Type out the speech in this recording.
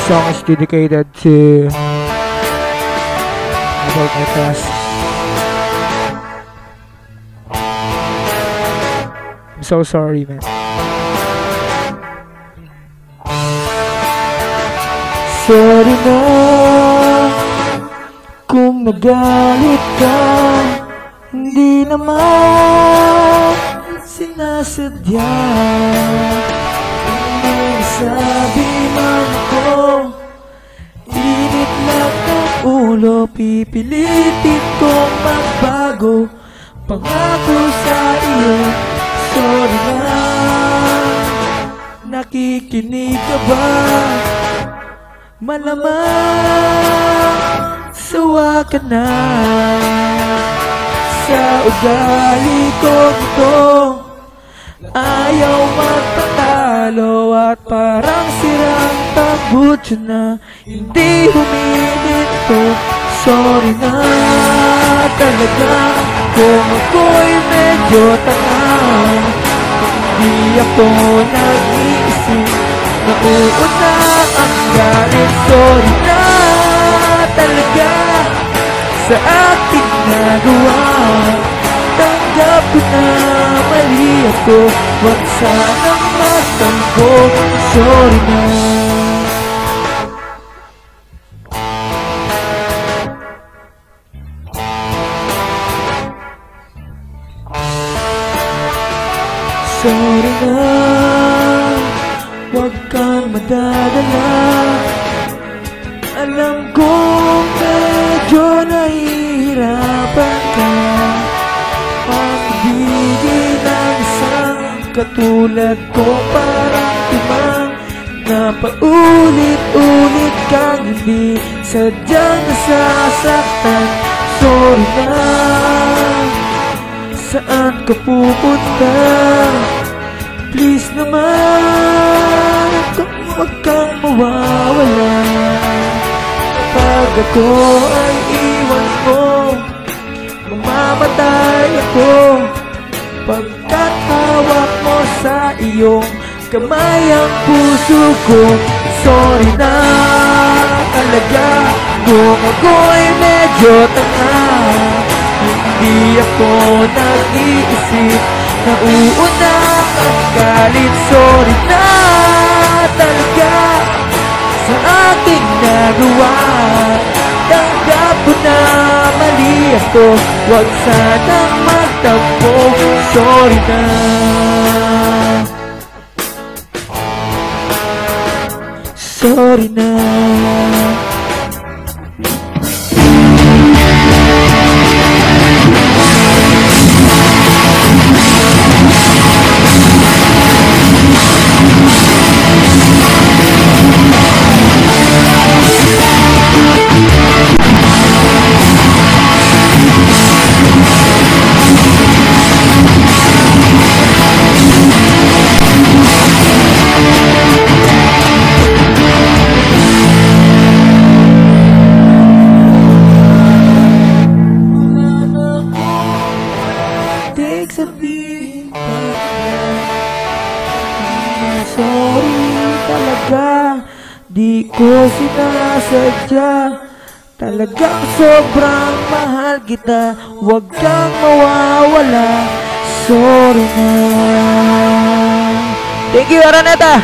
song is dedicated to about my past. I'm so sorry, man. Sorry na kung nagalit ka, hindi naman sinasadya. Sabi man ko, init lang ng ulo, pipilitin kong magbago. Pangako sa iyo, sorry na. Nakikinig ka ba? Malamang sawa ka na sa ugali ko ito. Ayaw magpatalo at parang sirang tambutso na hindi humihinto. Sorry na talaga kung ako'y medyo tanga. Hindi ako nag-iisip, nauuna ang galit. Sorry na talaga sa aking nagawa. Tanggap ko na mali ako, huwag sanang magtampo. Sorry na. Sorry na, huwag kang madadala. Alam kong medyo nahihirapan ka pagbigay ng isang katulad ko. Parang timang na paulit-ulit kang hindi sadyang nasasaktan. Sorry na, saan ka pupunta? Please naman, huwag kang mawawala. Pag ako ay iwan mo, mamamatay ako. Pagkat hawak mo sa iyong kamay ang puso ko. Sorry na talaga kung ako'y medyo tanga. Hindi ako nag-iisip, nauuna ang galit. Sorry na talaga sa aking nagawa. Tanggap ko na mali ako, huwag sanang magtampo. Sorry na. Sorry na. Sorry talaga, di ko sinasadya. Talagang sobrang mahal kita, huwag kang mawawala. Sorry na. Thank you, Araneta.